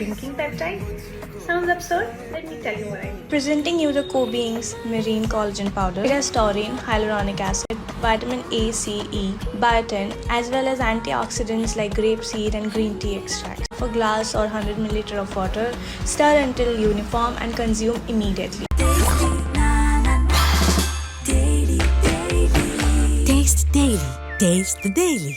drinking peptide? Sounds absurd? Let me tell you what I mean. Presenting you the Co-Beings Marine Collagen Powder. It has taurine, hyaluronic acid, vitamin A, C, E, biotin, as well as antioxidants like grapeseed and green tea extracts. For a glass or 100 ml of water, stir until uniform and consume immediately. Taste Daily. Taste the Daily.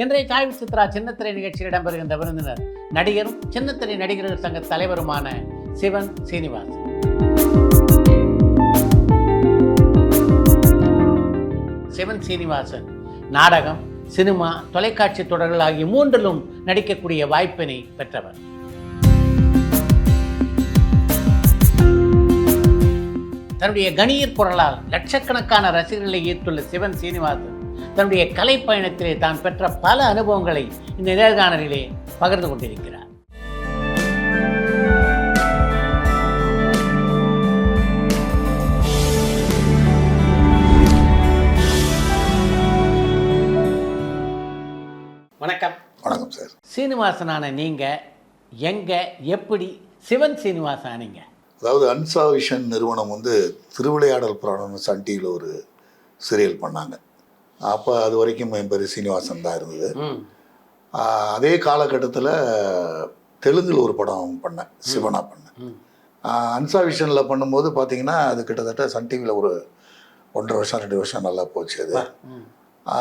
இன்றைய சாய் விசித்ரா சின்னத்திரை நிகழ்ச்சியில் இடம்பெறுகின்ற விருந்தினர் நடிகரும் சின்னத்திரை நடிகர்கள் சங்க தலைவருமான சிவன் சீனிவாசன். சிவன் சீனிவாசன் நாடகம், சினிமா, தொலைக்காட்சி தொடர்கள் ஆகிய மூன்றிலும் நடிக்கக்கூடிய வாய்ப்பினை பெற்றவர். தன்னுடைய கணீர் குரலால் லட்சக்கணக்கான ரசிகர்களை ஈர்த்துள்ள சிவன் சீனிவாசன் தன்னுடைய கலை பயணத்திலே தான் பெற்ற பல அனுபவங்களை இந்த நேர்காணலிலே பகிர்ந்து கொண்டிருக்கிறார். வணக்கம். வணக்கம் சார். சீனிவாசனான நீங்க எங்க எப்படி சிவன் சீனிவாசன் ஆனீங்க? அதாவது அன்சா விஷன் நிறுவனம் வந்து திருவிளையாடல் புராணம்னு சன் டிவியில் ஒரு சீரியல் பண்ணாங்க. அப்போ அது வரைக்கும் என் பேர் சீனிவாசன் தான் இருந்தது. அதே காலகட்டத்தில் தெலுங்கில் ஒரு படம் பண்ணேன், சிவனா பண்ணேன். அன்சா விஷனில் பண்ணும்போது பார்த்தீங்கன்னா அது கிட்டத்தட்ட சன் டிவியில் ஒரு 1.5 வருஷம் 2 வருஷம் நல்லா போச்சு. அது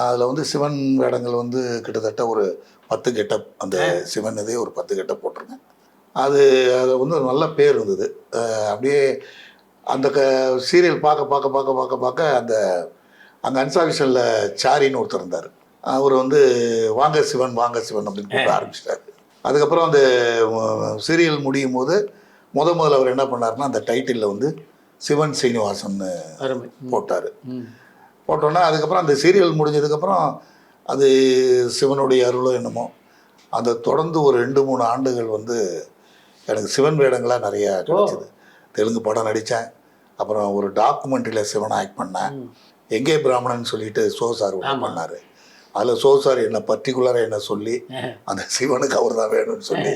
அதில் வந்து சிவன் வேடங்கள் வந்து கிட்டத்தட்ட ஒரு 10 கெட்டப், அந்த சிவன் இதே ஒரு 10 கெட்டப் போட்டிருக்கேன். அது வந்து ஒரு நல்ல பேர் இருந்தது. அப்படியே அந்த சீரியல் பார்க்க பார்க்க பார்க்க பார்க்க பார்க்க அந்த அங்கே அன்சா விஷனில் சாரின்னு ஒருத்தர் இருந்தார். அவர் வந்து வாங்க சிவன் வாங்க சிவன் அப்படின்னு கூப்பிட ஆரம்பிச்சிட்டாரு. அதுக்கப்புறம் அந்த சீரியல் முடியும் போது முதல்ல அவர் என்ன பண்ணாருன்னா அந்த டைட்டிலில் வந்து சிவன் சீனிவாசன் போட்டார். போட்டோன்னா அதுக்கப்புறம் அந்த சீரியல் முடிஞ்சதுக்கப்புறம் அது சிவனுடைய அருளோ என்னமோ அந்த தொடர்ந்து ஒரு 2-3 ஆண்டுகள் வந்து எனக்கு சிவன் வேடங்களாக நிறையா கிடைச்சிது. தெலுங்கு படம் நடித்தேன். அப்புறம் ஒரு டாக்குமெண்ட்ரியில் சிவனை ஆக்ட் பண்ணேன். எங்கே பிராமணன் சொல்லிட்டு சோ சார் பண்ணார். அதில் சோ சார் என்ன பர்டிகுலராக என்ன சொல்லி அந்த சிவனுக்கு அவர் தான் வேணும்னு சொல்லி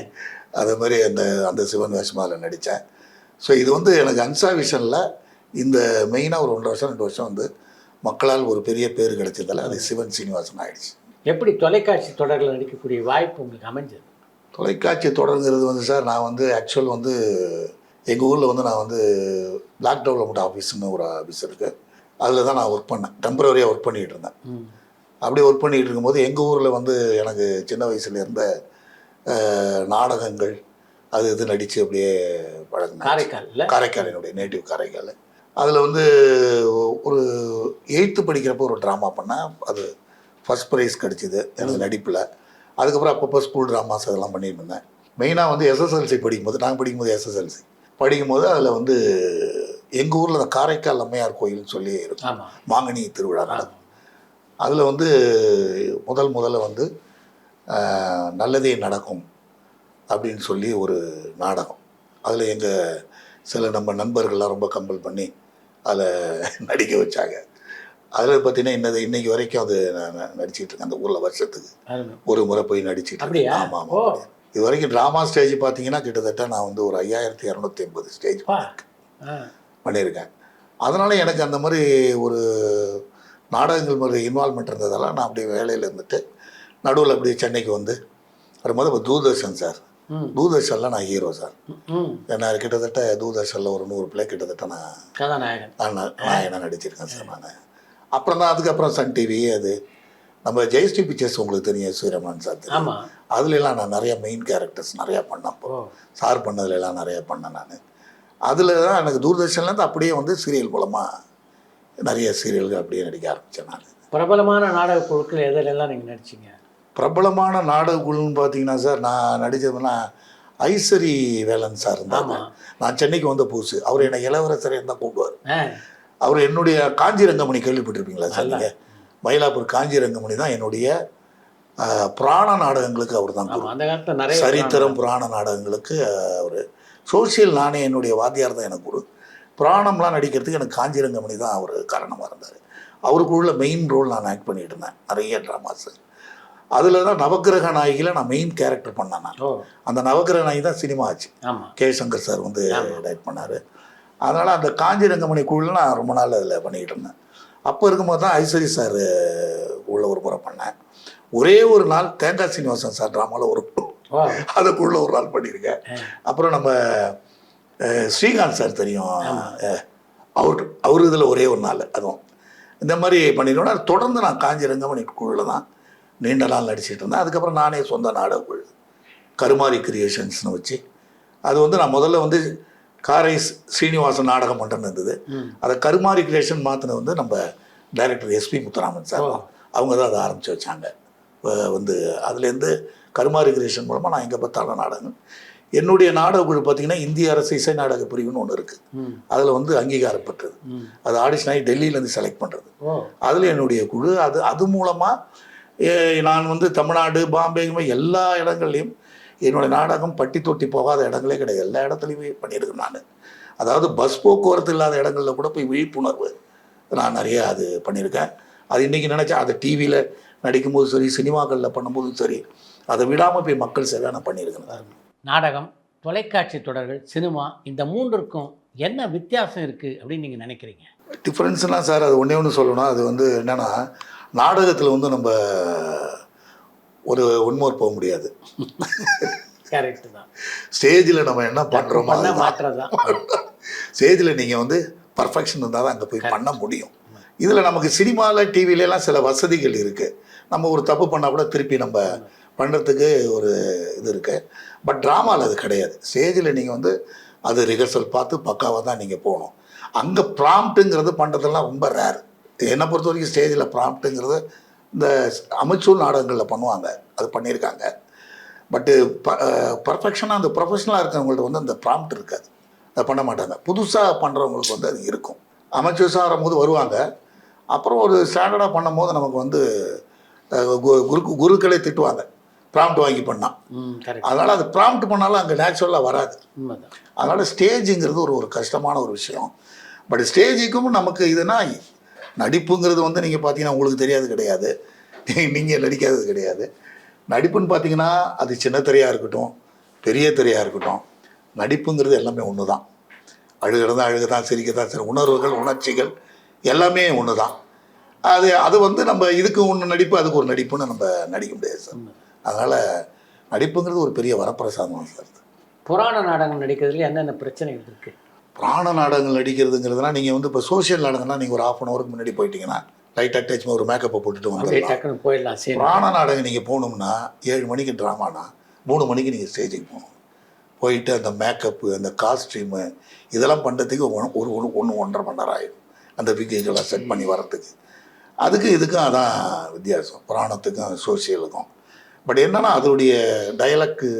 அதே மாதிரி அந்த சிவன் வேஷமாக அதில் நடித்தேன். ஸோ இது வந்து எனக்கு அன்சா விஷனில் இந்த மெயினாக ஒரு 1.5 வருஷம் 2 வருஷம் வந்து மக்களால் ஒரு பெரிய பேர் கிடைச்சதால அது சிவன் சீனிவாசன் ஆயிடுச்சு. எப்படி தொலைக்காட்சி தொடரில் நடிக்கக்கூடிய வாய்ப்பு உங்களுக்கு அமைஞ்சது? தொலைக்காட்சி தொடருங்கிறது வந்து சார் நான் வந்து ஆக்சுவல் வந்து எங்கள் ஊரில் வந்து நான் வந்து பிளாக் டெவலப்மெண்ட் ஆஃபீஸ்னு ஒரு ஆஃபீஸ் இருக்குது. அதில் தான் நான் ஒர்க் பண்ணேன். டெம்பரரியாக ஒர்க் பண்ணிகிட்டு இருந்தேன். அப்படியே ஒர்க் பண்ணிகிட்டு இருக்கும்போது எங்கள் ஊரில் வந்து எனக்கு சின்ன வயசில் இருந்த நாடகங்கள் அது இது நடித்து அப்படியே பழகினேன். காரைக்கால் என்னுடைய நேட்டிவ் காரைக்கால். அதில் வந்து ஒரு 8th படிக்கிறப்போ ஒரு ட்ராமா பண்ணேன். அது ஃபஸ்ட் ப்ரைஸ் கிடச்சிது எனக்கு நடிப்பில். அதுக்கப்புறம் அப்பப்போ ஸ்கூல் ட்ராமாஸ் அதெல்லாம் பண்ணிட்டு இருந்தேன். மெயினாக வந்து எஸ்எஸ்எல்சி படிக்கும்போது நாங்கள் படிக்கும்போது எஸ்எஸ்எல்சி படிக்கும்போது அதில் வந்து எங்கள் ஊரில் அந்த காரைக்கால் அம்மையார் கோயில்னு சொல்லி இருக்கும், மாங்கனி திருவிழா நடக்கும். அதில் வந்து முதல்ல வந்து நல்லதே நடக்கும் அப்படின்னு சொல்லி ஒரு நாடகம். அதில் எங்கள் சில நம்ம நண்பர்கள்லாம் ரொம்ப கம்பல் பண்ணி அதில் நடிக்க வச்சாங்க. அதில் பார்த்தீங்கன்னா இன்றைக்கி வரைக்கும் அது நான் நடிச்சிட்டு இருக்கேன். அந்த ஊரில் வருஷத்துக்கு ஒரு முறை போய் நடிச்சிட்டு இருக்கேன். ஆமாம் ஆமாம். இது வரைக்கும் ட்ராமா ஸ்டேஜ் பார்த்தீங்கன்னா கிட்டத்தட்ட நான் வந்து ஒரு 5250 ஸ்டேஜ் பண்ணியிருக்கேன். அதனால் எனக்கு அந்த மாதிரி ஒரு நாடகங்கள் மாதிரி இன்வால்மெண்ட் இருந்ததால் நான் அப்படியே வேலையில் இருந்துட்டு நடுவில் அப்படியே சென்னைக்கு வந்து வரும்போது இப்போ தூர்தர்ஷன் சார், தூர்தர்ஷனில் நான் ஹீரோ சார். ஏன்னா கிட்டத்தட்ட தூர்தர்ஷனில் ஒரு 100 பிள்ளை கிட்டத்தட்ட நான் நடிச்சிருக்கேன் சார் நான். அப்புறம் தான் அதுக்கப்புறம் சன் டிவி, அது நம்ம ஜெயஸ்ரீ பிக்சர்ஸ் உங்களுக்கு தெரியும், சூரியமான் சார் தெரியும். அதுலலாம் நான் நிறையா மெயின் கேரக்டர்ஸ் நிறையா பண்ணேன். சார் பண்ணதுலாம் நிறையா பண்ணேன் நான். அதில் தான் எனக்கு தூர்தர்ஷன்லேருந்து அப்படியே வந்து சீரியல் மூலமாக நிறைய சீரியல்கள் அப்படியே நடிக்க ஆரம்பித்தேன் நான். பிரபலமான நாடக குழுக்கள் எதிலெல்லாம் நீங்கள் நடிச்சிங்க? பிரபலமான நாடக குழுன்னு பார்த்தீங்கன்னா சார் நான் நடித்ததுன்னா ஐஸ்வரி வேலன் சார் இருந்தாங்க. நான் சென்னைக்கு வந்த புதுசு. அவர் என்னை இளவரசரை தான் கூப்பிடுவார். அவர் என்னுடைய காஞ்சி ரங்கமணி கேள்விப்பட்டிருப்பீங்களா சார் நீங்கள்? மயிலாப்பூர் காஞ்சி ரங்கமணி தான் என்னுடைய புராண நாடகங்களுக்கு அவர் தான். அந்த காலத்தில் நிறைய சரித்திரம் புராண நாடகங்களுக்கு அவர் சோஷியல் நானே என்னுடைய வாத்தியார் தான் எனக்கு குரு. பிராணம்லாம் நடிக்கிறதுக்கு எனக்கு காஞ்சிரங்கமணி தான் அவர் காரணமாக இருந்தார். அவருக்குள்ள மெயின் ரோல் நான் ஆக்ட் பண்ணிகிட்டு இருந்தேன் நிறைய ட்ராமாஸு. அதில் தான் நவக்கிரக நாயகியில் நான் மெயின் கேரக்டர் பண்ணேன் நான். அந்த நவக்கிரக நாயகி தான் சினிமா ஆச்சு. கே சங்கர் சார் வந்து டைரக்ட் பண்ணார். அதனால் அந்த காஞ்சிரங்கமணி குழுவில் நான் ரொம்ப நாள் அதில் பண்ணிக்கிட்டு இருந்தேன். அப்போ இருக்கும்போது தான் ஐஸ்வரி சார் உள்ள ஒரு முறை பண்ணேன். ஒரே ஒரு நாள் தேங்காய் சீனிவாசன் சார் ட்ராமாவில் ஒரு அதுக்குள்ள ஒரு நாள் பண்ணியிருக்கேன். அப்புறம் நம்ம ஸ்ரீகாந்த் சார் தெரியும், அவர் இதில் ஒரே ஒரு நாள். அதுவும் இந்த மாதிரி பண்ணிட்டோன்னா தொடர்ந்து நான் காஞ்சிரங்கமணி குழுவில் தான் நீண்ட நாள் நடிச்சிட்டு இருந்தேன். அதுக்கப்புறம் நானே சொந்த நாடக குழு கருமாரி கிரியேஷன்ஸ்னு வச்சு, அது வந்து நான் முதல்ல வந்து காரை ஸ்ரீனிவாசன் நாடகம் மன்றம் இருந்தது. அதை கருமாரி கிரியேஷன் மாற்றினது வந்து நம்ம டைரக்டர் எஸ்பி முத்துராமன் சார், அவங்க தான் அதை ஆரம்பித்து வச்சாங்க. வந்து அதுலேருந்து கருமாரி கிரியேஷன் மூலமாக நான் எங்கே பார்த்தாலும் நாடகம். என்னுடைய நாடக குழு பார்த்திங்கன்னா இந்திய அரசு இசை நாடக பிரிவுன்னு ஒன்று இருக்குது. அதில் வந்து அங்கீகாரப்பட்டது. அது ஆடிஷன் ஆகி டெல்லியிலேருந்து செலக்ட் பண்ணுறது. அதில் என்னுடைய குழு அது மூலமாக நான் வந்து தமிழ்நாடு பாம்பே எல்லா இடங்கள்லையும் என்னுடைய நாடகம் பட்டி தொட்டி போகாத இடங்களே கிடையாது. எல்லா இடத்துலையுமே பண்ணியிருக்கேன் நான். அதாவது பஸ் போக்குவரத்து இல்லாத இடங்களில் கூட போய் விழிப்புணர்வு நான் நிறையா அது பண்ணியிருக்கேன். அது இன்றைக்கி நினச்சா அதை டிவியில் நடிக்கும்போது சரி, சினிமாக்களில் பண்ணும்போதும் சரி, அதை விடாமல் போய் மக்கள் சேவை நான் பண்ணியிருக்கேன். நாடகம், தொலைக்காட்சி தொடர்கள், சினிமா, இந்த மூன்றுக்கும் என்ன வித்தியாசம் இருக்குது அப்படின்னு நீங்கள் நினைக்கிறீங்க? டிஃப்ரென்ஸ்னால் சார் அது ஒன்று சொல்லணும். அது வந்து என்னென்னா, நாடகத்தில் வந்து நம்ம ஒரு ஒன்மோர் போக முடியாது. கரெக்டு தான். ஸ்டேஜில் நம்ம என்ன பண்ணுறோமோ மாற்றதான். ஸ்டேஜில் நீங்கள் வந்து பர்ஃபெக்ஷன் இருந்தால் தான் அங்கே போய் பண்ண முடியும். இதில் நமக்கு சினிமாவில் டிவிலெலாம் சில வசதிகள் இருக்குது. நம்ம ஒரு தப்பு பண்ணால் கூட திருப்பி நம்ம பண்ணுறதுக்கு ஒரு இது இருக்குது. பட் ட்ராமாவில் அது கிடையாது. ஸ்டேஜில் நீங்கள் வந்து அது ரிஹர்சல் பார்த்து பக்காவாக தான் நீங்கள் போகணும். அங்கே ப்ராம்ப்ட்டுங்கிறது பண்ணுறதெல்லாம் ரொம்ப ரேர். என்னை பொறுத்த வரைக்கும் ஸ்டேஜில் ப்ராம்ப்ட்டுங்கிறது இந்த அமைச்சூர் நாடகங்களில் பண்ணுவாங்க, அது பண்ணியிருக்காங்க. பட்டு பர்ஃபெக்ஷனாக அந்த ப்ரொஃபஷனலாக இருக்கிறவங்கள்ட்ட வந்து அந்த ப்ராம்ப்ட் இருக்காது, அதை பண்ண மாட்டாங்க. புதுசாக பண்ணுறவங்களுக்கு வந்து அது இருக்கும். அமைச்சர்ஸாக வரும்போது வருவாங்க, அப்புறம் ஒரு ஸ்டாண்டர்டாக பண்ணும் போது நமக்கு வந்து குருக்களே திட்டுவாங்க ப்ராம்ப்ட் வாங்கி பண்ணால். அதனால் அது ப்ராம்ப்ட் பண்ணாலும் அங்கே நேச்சுரலாக வராது. அதனால் ஸ்டேஜுங்கிறது ஒரு கஷ்டமான ஒரு விஷயம். பட் ஸ்டேஜுக்கும் நமக்கு இதுனா நடிப்புங்கிறது வந்து நீங்கள் பார்த்தீங்கன்னா உங்களுக்கு தெரியாது கிடையாது, நீங்கள் நடிக்காதது கிடையாது. நடிப்புன்னு பார்த்தீங்கன்னா அது சின்ன திரையாக இருக்கட்டும், பெரிய திரையாக இருக்கட்டும், நடிப்புங்கிறது எல்லாமே ஒன்று தான். அழுகிறது அழுக தான், சிரிக்க தான், சரி, உணர்வுகள் உணர்ச்சிகள் எல்லாமே ஒன்று தான். அது வந்து நம்ம இதுக்கு ஒன்று நடிப்பு, அதுக்கு ஒரு நடிப்புன்னு நம்ம நடிக்க முடியாது சார். அதனால் நடிப்புங்கிறது ஒரு பெரிய வரப்பிரசாதம் சார். புராண நாடகம் நடிக்கிறதுல என்னென்ன பிரச்சனைகள் இருக்குது? புராண நாடகங்கள் நடிக்கிறதுங்கிறதுனா நீங்கள் வந்து இப்போ சோஷியல் நாடகம்னா நீங்கள் ஒரு 1/2 ஹவருக்கு முன்னாடி போயிட்டீங்கன்னா லைட்டாக டச் ஒரு மேக்கப்பை போட்டுட்டு வந்து போயிடலாம். புராண நாடகம் நீங்கள் போகணும்னா 7 மணிக்கு ட்ராமானா 3 மணிக்கு நீங்கள் ஸ்டேஜுக்கு போகணும். போயிட்டு அந்த மேக்கப்பு, அந்த காஸ்ட்யூமு இதெல்லாம் பண்ணுறதுக்கு ஒரு 1.5 மணி நேரம் ஆகிடும். அந்த விக்கைகளை செட் பண்ணி வர்றதுக்கு. அதுக்கு இதுக்கும் அதான் வித்தியாசம், புராணத்துக்கும் சோஷியலுக்கும். பட் என்னென்னா அதோடைய டயலாக்கு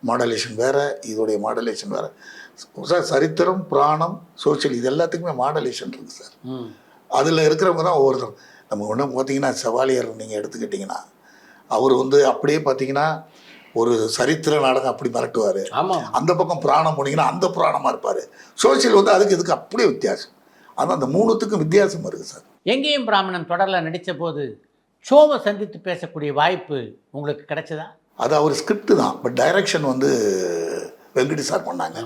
மாடலேஷன் வேறு, இதோடைய மாடலேஷன் வேறு சார். சரித்திரம், புராணம், சோஷியல் இது எல்லாத்துக்குமே மாடலேஷன் இருக்குது சார். அதில் இருக்கிறவங்க தான் ஒவ்வொருத்தரும். நம்ம ஒன்று பார்த்தீங்கன்னா செவாலியர் நீங்கள் எடுத்துக்கிட்டிங்கன்னா அவர் வந்து அப்படியே பார்த்தீங்கன்னா ஒரு சரித்திர நாடகம் அப்படி மிரட்டுவார். அந்த பக்கம் புராணம் போனீங்கன்னா அந்த புராணமாக இருப்பார். சோஷியல் வந்து அதுக்கு இதுக்கு அப்படியே வித்தியாசம். ஆனால் அந்த மூணுத்துக்கும் வித்தியாசம் இருக்குது சார். எங்கேயும் பிராமணன் தொடரில் நடித்த போது ஷோவை சந்தித்து பேசக்கூடிய வாய்ப்பு உங்களுக்கு கிடைச்சதா? அது அவர் ஸ்கிரிப்ட் தான், பட் டைரக்ஷன் வந்து வெங்கட் சார் பண்ணாங்க.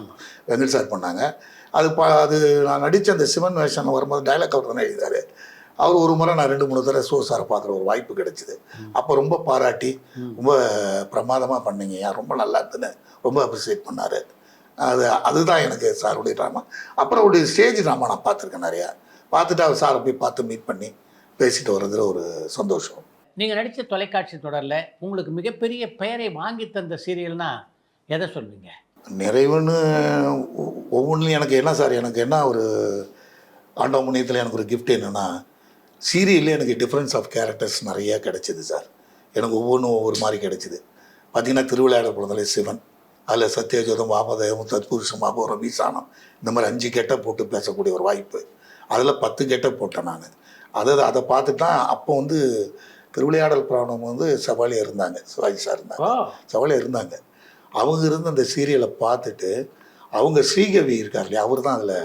அது நான் நடித்த அந்த சிவன் வேஷன் வரும்போது டைலாக் அவர் தானே எழுதினார். அவர் ஒரு முறை நான் 2-3 தடவை சாரை பார்க்குற ஒரு வாய்ப்பு கிடைச்சிது. அப்போ ரொம்ப பாராட்டி ரொம்ப பிரமாதமாக பண்ணீங்க, ரொம்ப நல்லா இருக்குன்னு ரொம்ப அப்ரிசியேட் பண்ணார். அதுதான் எனக்கு சாருடைய ட்ராமா. அப்புறம் ஒரு ஸ்டேஜ் ட்ராமா நான் பார்த்துருக்கேன் நிறையா. பார்த்துட்டு அவர் சாரை போய் பார்த்து மீட் பண்ணி பேசிட்டு வர்றதுல ஒரு சந்தோஷம். நீங்கள் நடித்த தொலைக்காட்சி தொடரில் உங்களுக்கு மிகப்பெரிய பெயரை வாங்கி தந்த சீரியல்னா எதை சொல்லுவீங்க? நிறைவுன்னு ஒவ்வொன்றுலையும் எனக்கு என்ன சார், எனக்கு என்ன ஒரு ஆண்டவ முனியத்தில் எனக்கு ஒரு கிஃப்ட் என்னென்னா, சீரியல்லே எனக்கு டிஃப்ரென்ஸ் ஆஃப் கேரக்டர்ஸ் நிறையா கிடச்சிது சார். எனக்கு ஒவ்வொன்றும் ஒவ்வொரு மாதிரி கிடச்சிது. பார்த்திங்கன்னா திருவிளையாடல் பிறந்தாலே சிவன், அதில் சத்யஜோதம், வாமதேவம், தத்புருஷம், அபோரம், ஈசானம், இந்த மாதிரி 5 கெட்டப் போட்டு பேசக்கூடிய ஒரு வாய்ப்பு. அதில் 10 கெட்டப் போட்டேன் நான். அதை பார்த்துட்டு தான் அப்போ வந்து திருவிளையாடல் பிராணம் வந்து செவாலியாக இருந்தாங்க, சிவாஜி சார் இருந்தாங்க, செவாலியாக இருந்தாங்க. அவங்க இருந்து அந்த சீரியலை பார்த்துட்டு அவங்க ஸ்ரீகவி இருக்கார் இல்லையா, அவர் தான் அதில்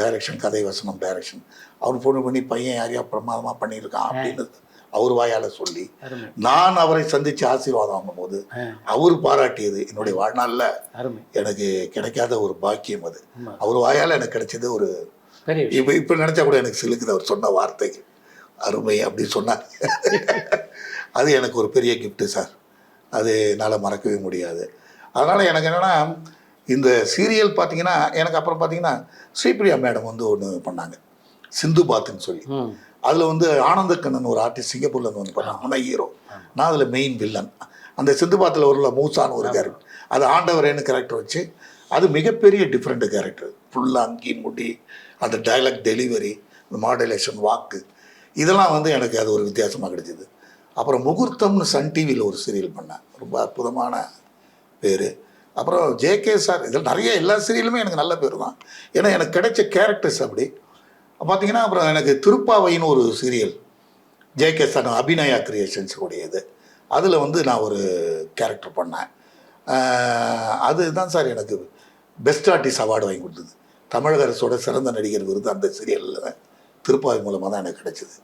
டைரக்ஷன், கதை வசனம் டைரக்ஷன். அவர் ஃபோன் பண்ணி பையன் யாரையா பிரமாதமாக பண்ணியிருக்கான் அப்படின்னு அவர் வாயால் சொல்லி நான் அவரை சந்தித்து ஆசீர்வாதம் வாங்கும்போது அவர் பாராட்டியது என்னுடைய வாழ்நாளில் எனக்கு கிடைக்காத ஒரு பாக்கியம். அது அவர் வாயால் எனக்கு கிடைச்சது ஒரு இப்போ நினச்சா கூட எனக்கு சிலுக்குது அவர் சொன்ன வார்த்தைகள். அருமை அப்படின்னு சொன்னார். அது எனக்கு ஒரு பெரிய கிஃப்ட்டு சார். அது என்னால் மறக்கவே முடியாது. அதனால் எனக்கு என்னென்னா இந்த சீரியல் பார்த்தீங்கன்னா எனக்கு அப்புறம் பார்த்தீங்கன்னா ஸ்ரீபிரியா மேடம் வந்து ஒன்று பண்ணாங்க, சிந்து பாத்துன்னு சொல்லி. அதில் வந்து ஆனந்தக்கண்ணன் ஒரு ஆர்டிஸ்ட் சிங்கப்பூர்லேருந்து வந்து பண்ணாங்க. அவன் ஹீரோ, நான் அதில் மெயின் வில்லன். அந்த சிந்து பாத்தில் ஒரு மூசான ஒரு கேரக்டர், அது ஆண்டவரேன்னு கேரக்டர் வச்சு அது மிகப்பெரிய டிஃப்ரெண்ட் கேரக்டர். ஃபுல்லாக அங்கி முடி, அந்த டைலாக் டெலிவரி, இந்த மாடுலேஷன், வாக்கு, இதெல்லாம் வந்து எனக்கு அது ஒரு வித்தியாசமாக கிடைச்சிது. அப்புறம் முகூர்த்தம்னு சன் டிவியில் ஒரு சீரியல் பண்ணேன், ரொம்ப அற்புதமான பேர். அப்புறம் ஜேகே சார், இதில் நிறைய எல்லா சீரியலுமே எனக்கு நல்ல பேர் தான். ஏன்னா எனக்கு கிடைச்ச கேரக்டர்ஸ் அப்படி பார்த்தீங்கன்னா. அப்புறம் எனக்கு திருப்பாவைன்னு ஒரு serial JK sir Abhinaya creations உடையது, அதில் வந்து நான் ஒரு கேரக்டர் பண்ணேன். அதுதான் சார் எனக்கு பெஸ்ட் ஆர்டிஸ்ட் அவார்டு வாங்கி கொடுத்தது. தமிழக அரசோட சிறந்த நடிகர் விருது அந்த சீரியலில் திருப்பாவை மூலமாக தான் எனக்கு கிடைச்சிது.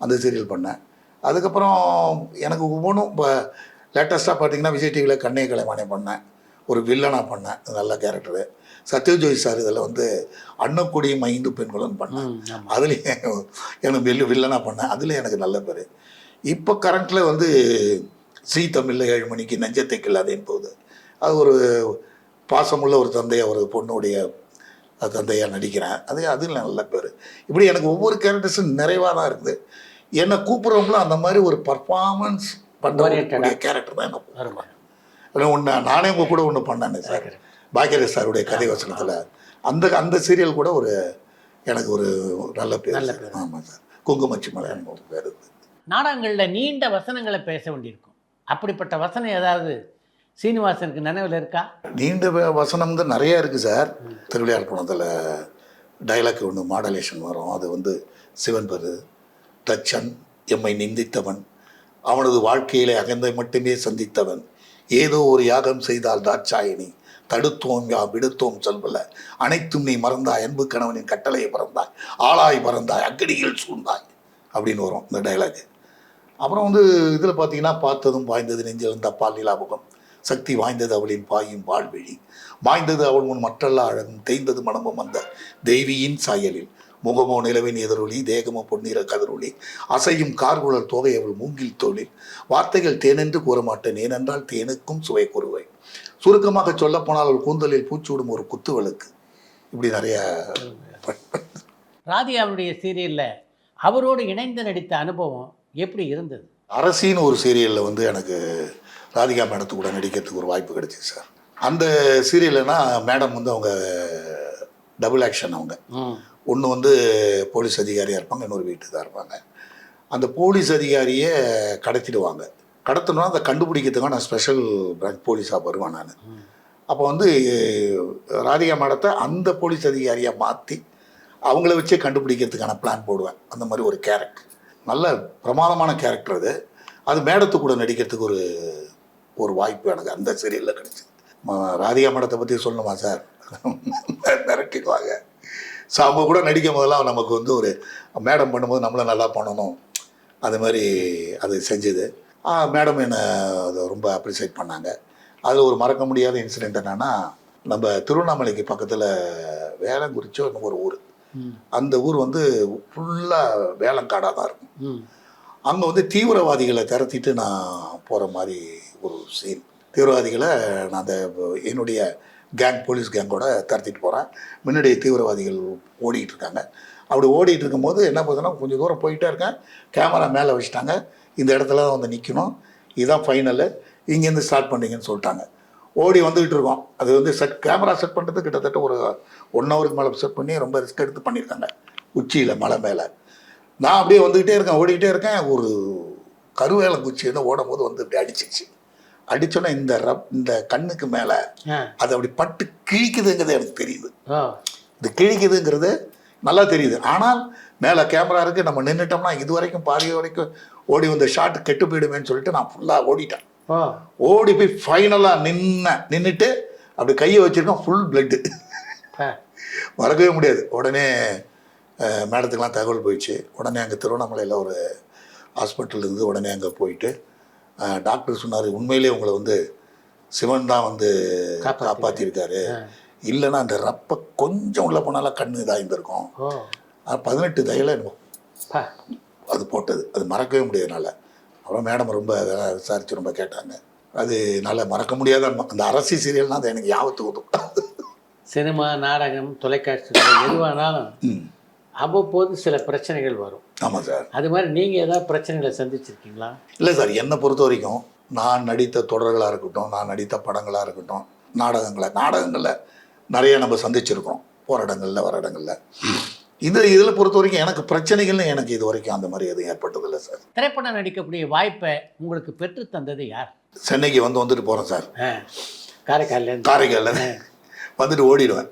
அந்த சீரியல் பண்ணேன். அதுக்கப்புறம் எனக்கு ஒவ்வொன்றும் இப்போ லேட்டஸ்ட்டாக பார்த்தீங்கன்னா விஜய் டிவியில் கண்ணே கலைமானே பண்ணேன், ஒரு வில்லனாக பண்ணேன், நல்ல கேரக்டரு. சத்யஜோதி சார் இதில் வந்து அன்னக்குடியும் 5 பெண்களும் பண்ணேன், அதுலேயும் எனக்கு வில்லனாக பண்ணேன், அதுலேயும் எனக்கு நல்ல பேர். இப்போ கரண்ட்டில் வந்து ஸ்ரீ தமிழில் 7 மணிக்கு நெஞ்சத்தை கில்லாதேன்னு போகுது. அது ஒரு பாசமுள்ள ஒரு தந்தையாக, ஒரு பொண்ணுடைய தந்தையாக நடிக்கிறேன், அதில் நல்ல பேர். இப்படி எனக்கு ஒவ்வொரு கேரக்டர்ஸும் நிறைவாக தான் இருக்குது. என்னை கூப்பிட்றவங்களும் அந்த மாதிரி ஒரு பர்ஃபார்மன்ஸ் பண்ணுற கேரக்டர் தான் எனக்கு ஒன்று. நானே உங்கள் கூட ஒன்று பண்ணேன்னு சார், பாக்கியராஜ் சாருடைய கதை வசனத்தில். அந்த சீரியல் கூட ஒரு எனக்கு ஒரு நல்ல பேர். ஆமாம் சார், குங்குமச்சி மலையான்னு ஒரு பேர். நாடகங்களில் நீண்ட வசனங்களை பேச வேண்டியிருக்கும், அப்படிப்பட்ட வசனம் ஏதாவது சீனிவாசனுக்கு நினைவில் இருக்கா? நீண்ட வசனம் தான் நிறையா இருக்குது சார். திருவிளையார் பணத்தில் டைலாக் ஒன்று மாடலேஷன் வரும், அது வந்து சிவன் பெரு தச்சன் எம்மை நிந்தித்தவன், அவனது வாழ்க்கையிலே அகந்தை மட்டுமே சந்தித்தவன், ஏதோ ஒரு யாகம் செய்தால் தாட்சாயினி, தடுத்தோம் யா விடுத்தோம் சொல்வல, அனைத்தும் நீ மறந்தாய், அன்பு கணவனின் கட்டளையை பறந்தாய், ஆளாய் பறந்தாய், அக்கடியில் சூழ்ந்தாய் அப்படின்னு வரும் இந்த டைலாக். அப்புறம் வந்து இதில் பார்த்தீங்கன்னா பார்த்ததும் வாய்ந்தது நெஞ்சிலிருந்த பால் நிலாமுகம், சக்தி வாய்ந்தது அவளின் பாயும் வாழ்விழி, வாய்ந்தது அவள் முன் மற்றல்ல அழகும், தேய்ந்தது மனமும் அந்த தெய்வியின் சாயலில், முகமோ நிலவின் எதிரொலி, தேகமோ பொன்னிற கதிரொலி, அசையும் கார்குழல் தோகை அவள் மூங்கில் தோளில், வார்த்தைகள் தேனென்று கூறமாட்டேன், ஏனென்றால் தேனுக்கும் சுவை கூறுவேன், சுருக்கமாக சொல்ல போனால் அவள் கூந்தலில் பூச்சூடும் ஒரு குத்து விளக்கு. இப்படி நிறைய. ராதிகாவுடைய சீரியலில் அவரோடு இணைந்து நடித்த அனுபவம் எப்படி இருந்தது? அரசின்னு ஒரு சீரியலில் வந்து எனக்கு ராதிகா மேடத்து கூட நடிக்கிறதுக்கு ஒரு வாய்ப்பு கிடைச்சிது சார். அந்த சீரியல்னா மேடம் வந்து அவங்க டபுள் ஆக்ஷன். அவங்க ஒன்று வந்து போலீஸ் அதிகாரியாக இருப்பாங்க, இன்னொரு வீட்டு தான் இருப்பாங்க. அந்த போலீஸ் அதிகாரியை கடத்திடுவாங்க. கடத்தணும்னா அதை கண்டுபிடிக்கிறதுக்காக நான் ஸ்பெஷல் பிரான்ச் போலீஸாக வருவேன் நான். அப்போ வந்து ராதிகா மேடத்தை அந்த போலீஸ் அதிகாரியாக மாற்றி அவங்கள வச்சே கண்டுபிடிக்கிறதுக்கான பிளான் போடுவேன். அந்த மாதிரி ஒரு கேரக்டர், நல்ல பிரமாதமான கேரக்டர் அது. அது மேடத்து கூட நடிக்கிறதுக்கு ஒரு வாய்ப்பு எனக்கு அந்த சீரியலில் கிடைச்சிது. ராதிகா மேடத்தை பற்றி சொல்லணுமா சார்? மிரட்டிடுவாங்க. ஸோ அவங்க கூட நடிக்கும் போதெல்லாம் நமக்கு வந்து ஒரு மேடம் பண்ணும்போது நம்மளை நல்லா பண்ணணும், அது மாதிரி அது செஞ்சது. மேடம் என்னை அதை ரொம்ப அப்ரிசியேட் பண்ணாங்க. அதில் ஒரு மறக்க முடியாத இன்சிடெண்ட் என்னென்னா, நம்ம திருவண்ணாமலைக்கு பக்கத்தில் வேளங்குறிச்சோ இன்னும் ஒரு ஊர், அந்த ஊர் வந்து ஃபுல்லாக வேளங்காடாக தான் இருக்கும். அங்கே வந்து தீவிரவாதிகளை திரத்திட்டு நான் போகிற மாதிரி ஒரு சீன். தீவிரவாதிகளை நான் அந்த என்னுடைய கேங், போலீஸ் கேங்கோட திரத்திட்டு போகிறேன். முன்னாடி தீவிரவாதிகள் ஓடிக்கிட்டு இருக்காங்க. அப்படி ஓடிட்டு இருக்கும்போது என்ன பண்ணுதுன்னா, கொஞ்சம் தூரம் போயிட்டே இருக்கேன், கேமரா மேலே வச்சுட்டாங்க, இந்த இடத்துல தான் வந்து நிற்கணும், இதுதான் ஃபைனலு, இங்கேருந்து ஸ்டார்ட் பண்ணிங்கன்னு சொல்லிட்டாங்க. ஓடி வந்துக்கிட்டு இருக்கோம். அது வந்து கேமரா செட் பண்ணுறது கிட்டத்தட்ட ஒரு 1 ஹவருக்கு மேலே செட் பண்ணி ரொம்ப ரிஸ்க் எடுத்து பண்ணியிருக்காங்க, உச்சியில் மலை மேலே. நான் அப்படியே வந்துக்கிட்டே இருக்கேன், ஓடிக்கிட்டே இருக்கேன். ஒரு கருவேலம் குச்சின்னு ஓடும் போது வந்து இப்படி அடிச்சிச்சு. அடித்தோன்னே இந்த கண்ணுக்கு மேலே அது அப்படி பட்டு கிழிக்குதுங்கிறது எனக்கு தெரியுது. இது கிழிக்குதுங்கிறது நல்லா தெரியுது. ஆனால் மேலே கேமரா இருக்குது, நம்ம நின்றுட்டோம்னா இது வரைக்கும் பாதி வரைக்கும் ஓடி வந்த ஷாட் கெட்டு போயிடுமேன்னு சொல்லிட்டு நான் ஃபுல்லாக ஓடிட்டேன். ஓடி போய் ஃபைனலாக நின்றுட்டு அப்படி கையை வச்சுருக்கோம், ஃபுல் பிளட்டு. மறக்கவே முடியாது. உடனே மேடத்துக்கெலாம் தகவல் போயிடுச்சு. உடனே அங்கே திருவண்ணாமலையில் ஒரு ஹாஸ்பிட்டல் இருந்து உடனே அங்கே போயிட்டு டாக்டர் சொன்னார், உண்மையிலே உங்களை வந்து சிவன் தான் வந்து காப்பாற்றிருக்காரு, இல்லைன்னா அந்த ரப்ப கொஞ்சம் உள்ள போனாலும் கண்ணு இதாக இருந்திருக்கும். 18 தையல அது போட்டது, அது மறக்கவே முடியாதனால. அப்புறம் மேடம் ரொம்ப விசாரித்து ரொம்ப கேட்டாங்க. அது என்னால் மறக்க முடியாத அந்த அரசி சீரியல்னால் அது எனக்கு ஞாபகத்துக்கு வரும். சினிமா, நாடகம், தொலைக்காட்சி எதுவானாலும் அவ்வப்போது சில பிரச்சனைகள் வரும். ஆமாம் சார். அது மாதிரி நீங்கள் ஏதாவது பிரச்சனைகளை சந்திச்சிருக்கீங்களா? இல்லை சார், என்னை பொறுத்த வரைக்கும் நான் நடித்த தொடர்களாக இருக்கட்டும், நான் நடித்த படங்களாக இருக்கட்டும், நாடகங்களில் நிறைய நம்ம சந்திச்சிருக்கோம், போகிற இடங்களில் வர இடங்களில். இதில் பொறுத்த வரைக்கும் எனக்கு பிரச்சனைகள்னு எனக்கு இது வரைக்கும் அந்த மாதிரி எதுவும் ஏற்பட்டதில்லை சார். திரைப்படம் நடிக்கக்கூடிய வாய்ப்பை உங்களுக்கு பெற்று தந்தது யார்? சென்னைக்கு வந்துட்டு போகிறேன் சார். காரைக்காலில் வந்துட்டு ஓடிடுவேன்.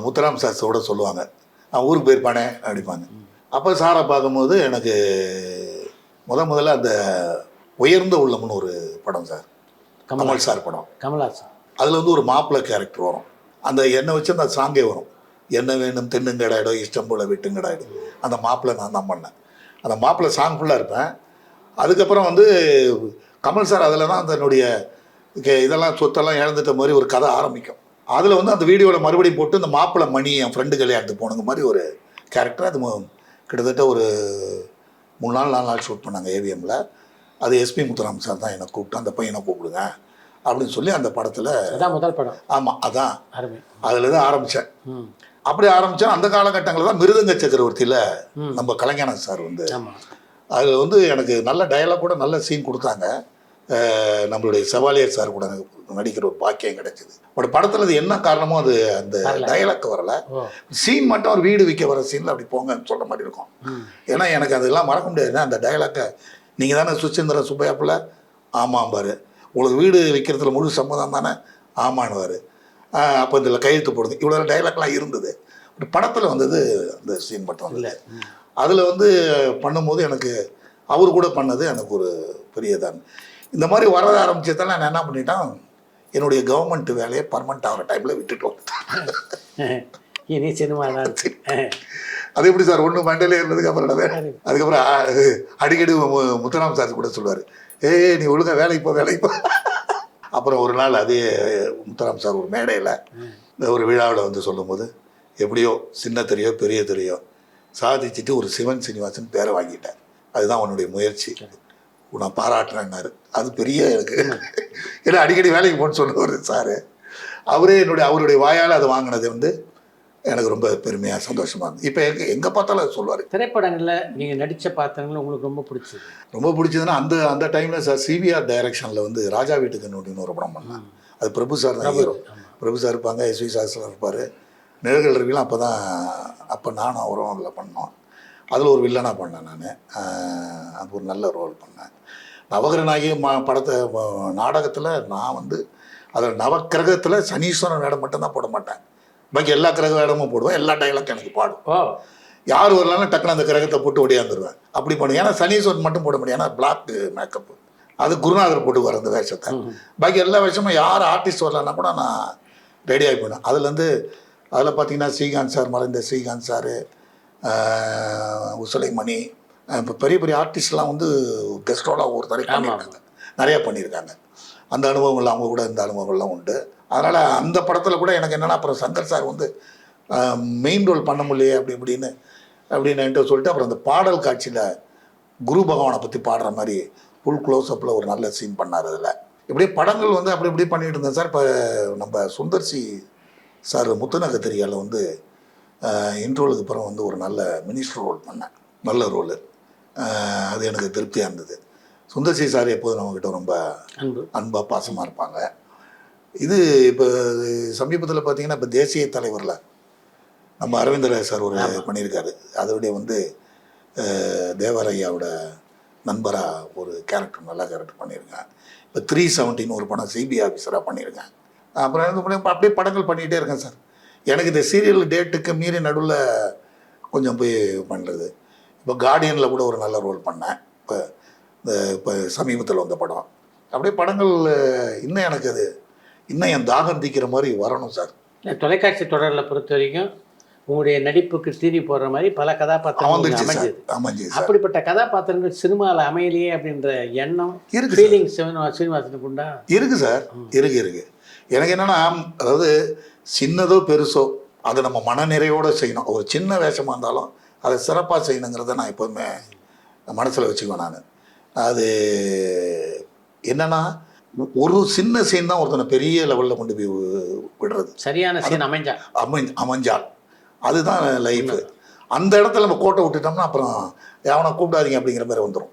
முத்துராம் சார் கூட சொல்லுவாங்க, நான் ஊருக்கு போயிருப்பானே அப்படிப்பாங்க. அப்போ சாரை பார்க்கும்போது எனக்கு முதல்ல அந்த உயர்ந்த உள்ளம்னு ஒரு படம் சார், கமல் சார் படம். கமல்ஹாசன். அதில் வந்து ஒரு மாப்பிள்ளை கேரக்டர் வரும். அந்த என்னை வச்சு அந்த சாங்கே வரும், என்ன வேணும் தென்னுங்கடாயிடும் இஷ்டம் போல் விட்டுங்கடாயிடும். அந்த மாப்பிள்ளை நான் தான் பண்ணேன். அந்த மாப்பிள்ளை சாங் ஃபுல்லாக இருப்பேன். அதுக்கப்புறம் வந்து கமல் சார் அதில் தான் தன்னுடைய இதெல்லாம் சொத்தெல்லாம் இழந்துட்ட மாதிரி ஒரு கதை ஆரம்பிக்கும். அதில் வந்து அந்த வீடியோவில் மறுபடியும் போட்டு இந்த மாப்பிள்ளை மணி என் ஃப்ரெண்டு கல்யாணத்துக்கு போனது மாதிரி ஒரு கேரக்டர். அது கிட்டத்தட்ட ஒரு 3 நாள் ஷூட் பண்ணாங்க ஏவிஎம்மில். அது எஸ்பி முத்துராம் சார் தான் என்னை கூப்பிட்டு அந்த பையனை கூப்பிடுங்க அப்படின்னு சொல்லி அந்த படத்தில் அதான் முதல் படம். ஆமாம், அதான் அதில் தான் ஆரம்பித்தேன். அப்படி ஆரம்பித்தேன். அந்த காலகட்டங்களில் தான் மிருதங்க சக்கரவர்த்தியில் நம்ம கலைஞான சார் வந்து அதில் வந்து எனக்கு நல்ல டயலாக் கூட நல்ல சீன் கொடுத்தாங்க. நம்மளுடைய செவாலியர் சார் கூட நடிக்கிற ஒரு பாக்கியம் கிடைச்சிது. பட் படத்தில் அது என்ன காரணமோ அது அந்த டயலாக் வரல. சீன் மட்டும் ஒரு வீடு விற்க வர சீனில் அப்படி போங்கன்னு சொல்கிற மாதிரி இருக்கும். ஏன்னா எனக்கு அதெல்லாம் மறக்க முடியாது. அந்த டயலாக்கை நீங்கள் தானே சுச்சந்திர சுப்பையாப்பில் ஆமாம் பாரு, உங்களுக்கு வீடு விற்கிறதுல முழு சம்மதம் தானே ஆமான்னுவார். அப்போ இதில் கையெழுத்து போடுது, இவ்வளோ டைலாக்லாம் இருந்தது. பட் படத்தில் வந்தது அந்த சீன் மட்டும் இல்லை. அதில் வந்து பண்ணும்போது எனக்கு அவர் கூட பண்ணது எனக்கு ஒரு பெரியதான். இந்த மாதிரி வர ஆரம்பிச்சதால நான் என்ன பண்ணிட்டேன், என்னுடைய கவர்மெண்ட் வேலையை பர்மனெண்ட் ஆகிற டைமில் விட்டுட்டு வந்துட்டேன். இனி சினிமா அது எப்படி சார் ஒன்று மண்டலே இருந்ததுக்கு அப்புறம் அதுக்கப்புறம் அடிக்கடி முத்துராம் சார் கூட சொல்லுவார், நீ ஒழுங்கா வேலைக்கு போ. அப்புறம் ஒரு நாள் அதே முத்துராம் சார் ஒரு மேடையில் ஒரு விழாவில் வந்து சொல்லும்போது, எப்படியோ சின்ன தெரியோ பெரிய தெரியோ சாதிச்சுட்டு ஒரு சிவன் சீனிவாசன் பேரை வாங்கிட்டேன், அதுதான் உன்னுடைய முயற்சி, நான் பாராட்டுறேன்னாரு. அது பெரிய எனக்கு ஏன்னா அடிக்கடி வேலைக்கு போன்னு சொல்லுவார் சார். அவருடைய வாயால் அதை வாங்கினது வந்து எனக்கு ரொம்ப பெருமையாக சந்தோஷமாக இருந்தது. இப்போ எங்கே பார்த்தாலும் அதை சொல்லுவார். திரைப்படங்களில் நீங்கள் நடித்த பாத்திரங்கள் உங்களுக்கு ரொம்ப பிடிச்சதுன்னா அந்த டைமில் சார் சிவிஆர் டைரக்ஷனில் வந்து ராஜா வீட்டுக்கு இன்னொரு படம் பண்ணேன். அது பிரபு சார் தான் ஹீரோ. பிரபு சார் இருப்பாங்க, எஸ்வி சாஸ்திரம் இருப்பார். நிழல்கள் இருக்கலாம். அப்போ நானும் அவரும் அதில் பண்ணோம். அதில் ஒரு வில்லனாக பண்ணேன் நான். அது ஒரு நல்ல ரோல் பண்ணேன். நவகிரநாயகி படத்தை நாடகத்தில் நான் வந்து அதில் நவக்கிரகத்தில் சனீஸ்வரன் வேடம் மட்டும்தான் போட மாட்டேன், பாக்கி எல்லா கிரக வேடமும் போடுவேன். எல்லா டைலாக்கும் எனக்கு பாடும். யார் வரலான்னு டக்குன்னு அந்த கிரகத்தை போட்டு ஓடியாந்துருவேன். அப்படி பண்ணுவேன். ஏன்னா சனீஸ்வரன் மட்டும் போட முடியும், ஏன்னா பிளாக் மேக்கப்பு. அது குருநாதர் போட்டு வர அந்த வேஷத்தை. பாக்கி எல்லா வேஷமும் யார் ஆர்டிஸ்ட் வரலன்னா கூட நான் ரெடி ஆகி போயிடுவேன். அதில் பார்த்தீங்கன்னா ஸ்ரீகாந்த் சார், மறைந்த ஸ்ரீகாந்த் சார், உசலைமணி, இப்போ பெரிய ஆர்டிஸ்ட்லாம் வந்து கெஸ்டோலாக ஒரு தடவை பண்ணியிருக்காங்க, நிறையா பண்ணியிருக்காங்க. அந்த அனுபவங்கள் அவங்க கூட இந்த அனுபவங்கள்லாம் உண்டு. அதனால் அந்த படத்தில் கூட எனக்கு என்னென்னா, அப்புறம் சங்கர் சார் வந்து மெயின் ரோல் பண்ண முடியலையே அப்படின்னு என்கிட்ட சொல்லிட்டு, அப்புறம் அந்த பாடல் காட்சியில் குரு பகவானை பற்றி பாடுற மாதிரி ஃபுல் க்ளோஸ்அப்பில் ஒரு நல்ல சீன் பண்ணார். அதில் இப்படியே படங்கள் வந்து இப்படி பண்ணிகிட்டு இருந்தேன் சார். இப்போ நம்ம சுந்தர்சி சார் முத்துநகத்திரியால் வந்து இன்ட்ரோலுக்கு அப்புறம் வந்து ஒரு நல்ல மினிஸ்டர் ரோல் பண்ணேன், நல்ல ரோலு. அது எனக்கு திருப்தியாக இருந்தது. சுந்தர்சி சார் எப்போதும் நம்மக்கிட்ட ரொம்ப அன்பாக பாசமாக இருப்பாங்க. இது இப்போ சமீபத்தில் பார்த்தீங்கன்னா, இப்போ தேசிய தலைவரில் நம்ம அரவிந்தர் சார் ஒரு பண்ணியிருக்காரு. அதோடைய வந்து தேவரையாவோட நண்பராக ஒரு கேரக்டர், நல்ல கேரக்டர் பண்ணியிருக்கேன். இப்போ 370 ஒரு படம் சிபிஐ ஆஃபீஸராக பண்ணியிருக்கேன். அப்புறம் அப்படியே படங்கள் பண்ணிகிட்டே இருக்கேன் சார். எனக்கு இந்த சீரியல் டேட்டுக்கு மீறி நடுவில் கொஞ்சம் போய் பண்ணுறது. இப்போ கார்டியனில் கூட ஒரு நல்ல ரோல் பண்ணேன். இப்போ சமீபத்தில் வந்த படம். அப்படியே படங்கள் இன்னும் எனக்கு அது இன்னும் என் தாகம் தீக்கிற மாதிரி வரணும் சார். தொலைக்காட்சி தொடரில் பொறுத்த வரைக்கும் உங்களுடைய நடிப்புக்கு தீனி போடுற மாதிரி பல கதாபாத்திரங்கள் அமைஞ்சது. அப்படிப்பட்ட கதாபாத்திரங்கள் சினிமாவில் அமையலையே அப்படின்ற எண்ணம் இருக்கு, ஃபீலிங்ஸ் சீனிவாசனுக்கு உண்டா? இருக்கு சார், இருக்கு. எனக்கு என்னன்னா, அதாவது சின்னதோ பெருசோ அதை நம்ம மனநிறைவோடு செய்யணும். ஒரு சின்ன வேஷமாக இருந்தாலும் அதை சிறப்பாக செய்யணுங்கிறத நான் எப்போதுமே மனசில் வச்சுக்குவேன். நான் அது என்னன்னா, ஒரு சின்ன சீன் தான் ஒருத்தனை பெரிய லெவலில் கொண்டு போய் விடுறது. சரியான சீன் அமைஞ்சால் அதுதான் லைஃப். அந்த இடத்துல நம்ம கோட்டை விட்டுட்டோம்னா அப்புறம் எவனை கூப்பிடாதீங்க அப்படிங்கிற மாதிரி வந்துடும்.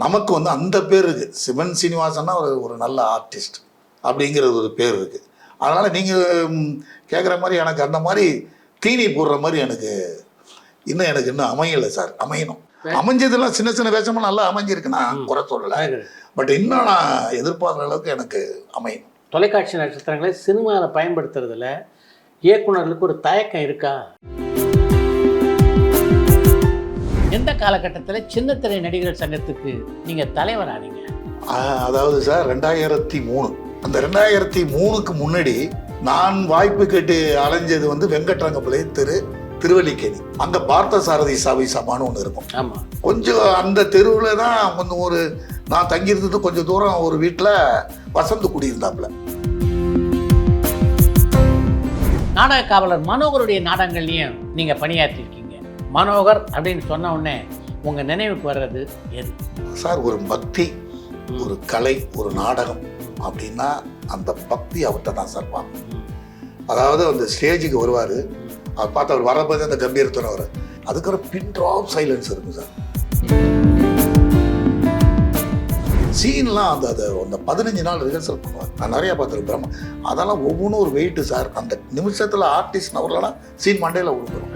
நமக்கு வந்து அந்த பேர் இருக்குது, சிவன் சீனிவாசன்னா ஒரு நல்ல ஆர்டிஸ்ட் அப்படிங்கிறது ஒரு பேர் இருக்குது. அதனால் நீங்கள் கேட்குற மாதிரி எனக்கு அந்த மாதிரி தீனி போடுற மாதிரி எனக்கு இன்னும் அமையலை சார். அமையணும். அமைஞ்சதெல்லாம் சின்ன சின்ன வேஷமாக நல்லா அமைஞ்சிருக்குன்னா குறை சொல்லலை. பட் இன்னும் நான் எதிர்பார்க்குற அளவுக்கு எனக்கு அமையணும். தொலைக்காட்சி நட்சத்திரங்களை சினிமாவில் பயன்படுத்துறதுல இயக்குநர்களுக்கு ஒரு தயக்கம் இருக்கா? எந்த காலகட்டத்தில் சின்னத்திரை நடிகர்கள் சங்கத்துக்கு நீங்கள் தலைவரானீங்க? அதாவது சார் 2003. அந்த 2003க்கு முன்னாடி நான் வாய்ப்பு கேட்டு அலைஞ்சது வந்து வெங்கட்ரங்கப்பிள்ளை திருவல்லிக்கேணி. அங்கே பார்த்த சாரதி சாவி சபான்னு ஒன்று இருக்கும். ஆமாம். கொஞ்சம் அந்த தெருவில் தான் கொஞ்சம் நான் தங்கியிருந்தது கொஞ்சம் தூரம் ஒரு வீட்டில் வசந்து குடியிருந்தாப்புல. நாடக காவலர் மனோகருடைய நாடகங்கள்லையும் நீங்கள் பணியாற்றிருக்கீங்க. மனோகர் அப்படின்னு சொன்ன உடனே உங்கள் நினைவுக்கு வர்றது எது சார்? ஒரு பக்தி, ஒரு கலை, ஒரு நாடகம் அப்படின்னா அந்த பக்தி அவர்கிட்ட தான் சார் பார்க்கணும். அதாவது அந்த ஸ்டேஜுக்கு வருவார், அவர் பார்த்து அவர் வரப்போது அந்த கம்பீரத்தோட வர, அதுக்கப்புறம் பின் ட்ராப் சைலன்ஸ் இருக்கும் சார். சீன்லாம் அந்த 15 நாள் ரிஹர்சல் பண்ணுவார். நான் நிறையா பார்த்துருக்கேன். அதெல்லாம் ஒவ்வொன்றும் ஒரு வெயிட்டு சார். அந்த நிமிஷத்தில் ஆர்டிஸ்ட் அவர்களெல்லாம் சீன் மண்டையில் விழுந்துடும்.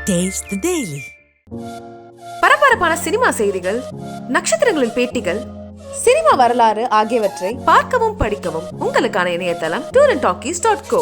Taste the Daily. பரபரப்பான சினிமா செய்திகள், நட்சத்திரங்களின் பேட்டிகள், சினிமா வரலாறு ஆகியவற்றை பார்க்கவும் படிக்கவும் உங்களுக்கான இணையதளம் tourantalkies.co.